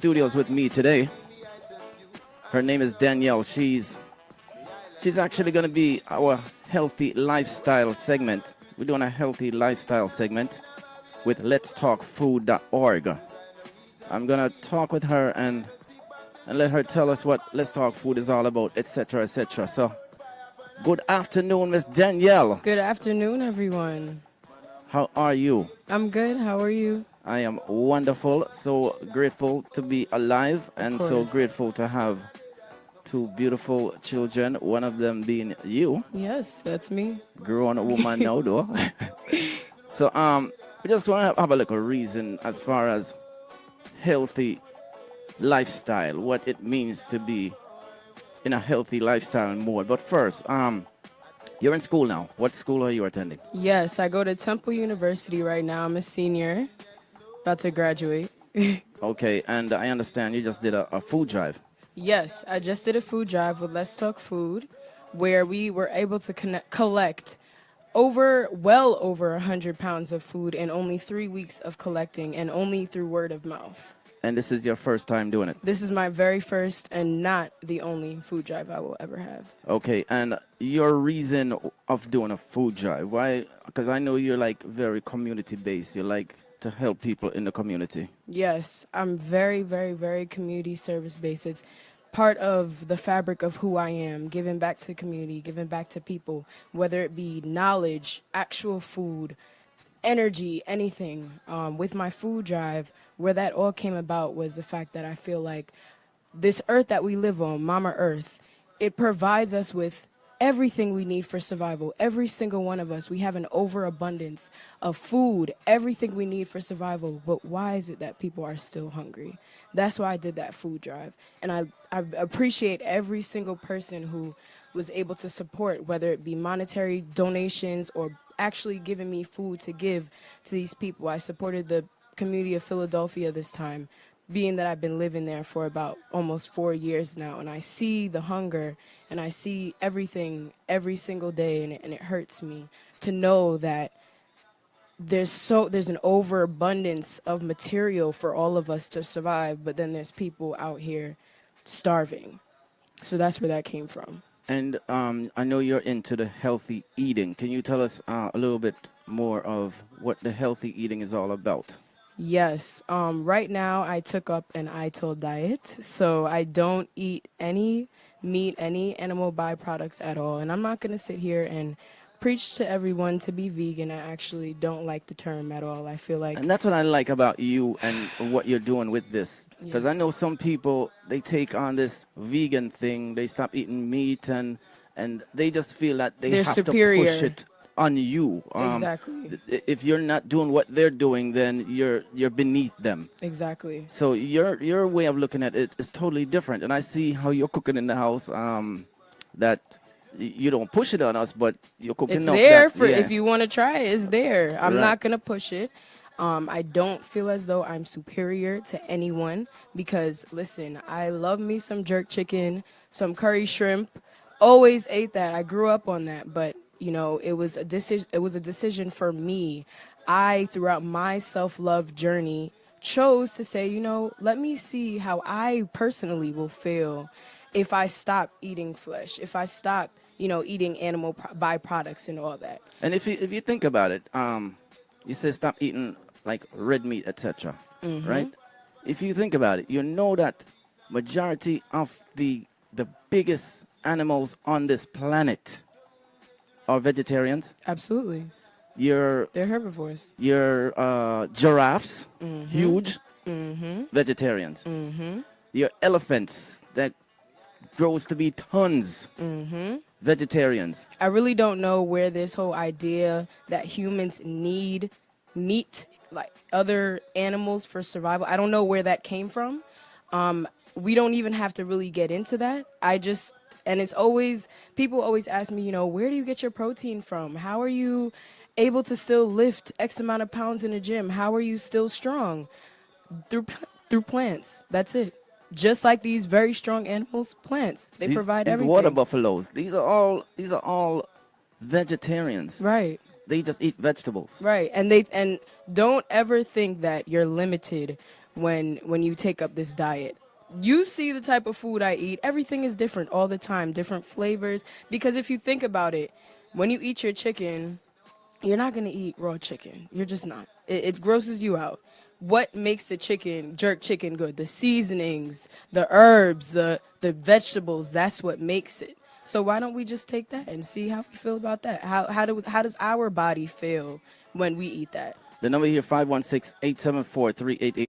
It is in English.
studios with me today. Her name is Danielle. She's actually going to be our healthy lifestyle segment. We're doing a healthy lifestyle segment with letstalkfood.org. I'm going to talk with her and let her tell us what Let's Talk Food is all about, etc., etc. So, good afternoon, Miss Danielle. Good afternoon, everyone. How are you? I'm good. How are you? I am wonderful. So grateful to be alive and so grateful to have two beautiful children, one of them being you. Yes, that's me. Grown woman now, though. So, we just want to have a little reason as far as healthy lifestyle, what it means to be in a healthy lifestyle mode. But first, you're in school now. What school are you attending? Yes, I go to Temple University right now. I'm a senior, about to graduate. Okay, and I understand you just did a food drive. Yes, I just did a food drive with Let's Talk Food, where we were able to collect well over 100 pounds of food in only 3 weeks of collecting, and only through word of mouth. And this is your first time doing it? This is my very first and not the only food drive I will ever have. Okay, and your reason of doing a food drive, why? Because I know you're like very community based. You like to help people in the community. Yes, I'm very, very, very community service based. It's part of the fabric of who I am, giving back to the community, giving back to people, whether it be knowledge, actual food, energy, anything. With my food drive, where that all came about was the fact that I feel like this earth that we live on, Mama Earth, it provides us with everything we need for survival. Every single one of us, we have an overabundance of food, everything we need for survival. But why is it that people are still hungry? That's why I did that food drive. And I appreciate every single person who was able to support, whether it be monetary donations or actually giving me food to give to these people. I supported the community of Philadelphia this time, being that I've been living there for about almost 4 years now, and I see the hunger and I see everything every single day, and it hurts me to know that there's an overabundance of material for all of us to survive, but then there's people out here starving. So that's where that came from. And I know you're into the healthy eating. Can you tell us a little bit more of what the healthy eating is all about? Yes. Right now I took up an ITIL diet, so I don't eat any meat, any animal byproducts at all. And I'm not going to sit here and preach to everyone to be vegan. I actually don't like the term at all. I feel like... And that's what I like about you and what you're doing with this. Because I know some people, they take on this vegan thing, they stop eating meat, and they just feel that they have superior. To push it on you. Exactly. If you're not doing what they're doing, then you're beneath them. Exactly. So your way of looking at it is totally different. And I see how you're cooking in the house, that you don't push it on us, but you're cooking. It's there for if you want to try it. It's there. I'm not gonna push it. I don't feel as though I'm superior to anyone because listen, I love me some jerk chicken, some curry shrimp. Always ate that. I grew up on that, but you know, it was a decision. It was a decision for me. I, throughout my self-love journey, chose to say, you know, let me see how I personally will feel if I stop eating flesh, if I stop, you know, eating animal byproducts and all that. And if you think about it, you say stop eating like red meat, etc. Right? If you think about it, you know that majority of the biggest animals on this planet are vegetarians. Absolutely. They're herbivores. Your giraffes, huge, vegetarians. Your elephants that grows to be tons, vegetarians. I really don't know where this whole idea that humans need meat like other animals for survival. I don't know where that came from. We don't even have to really get into that. And it's always, people always ask me, you know, where do you get your protein from? How are you able to still lift X amount of pounds in the gym? How are you still strong? Through plants. That's it. Just like these very strong animals, plants. They provide everything. These water buffaloes. These are all vegetarians. Right. They just eat vegetables. Right. And don't ever think that you're limited when you take up this diet. You see the type of food I eat. Everything is different all the time, different flavors. Because if you think about it, when you eat your chicken, you're not going to eat raw chicken. You're just not. It grosses you out. What makes the chicken, jerk chicken, good? The seasonings, the herbs, the vegetables, that's what makes it. So why don't we just take that and see how we feel about that? How does our body feel when we eat that? The number here, 516-874-3888.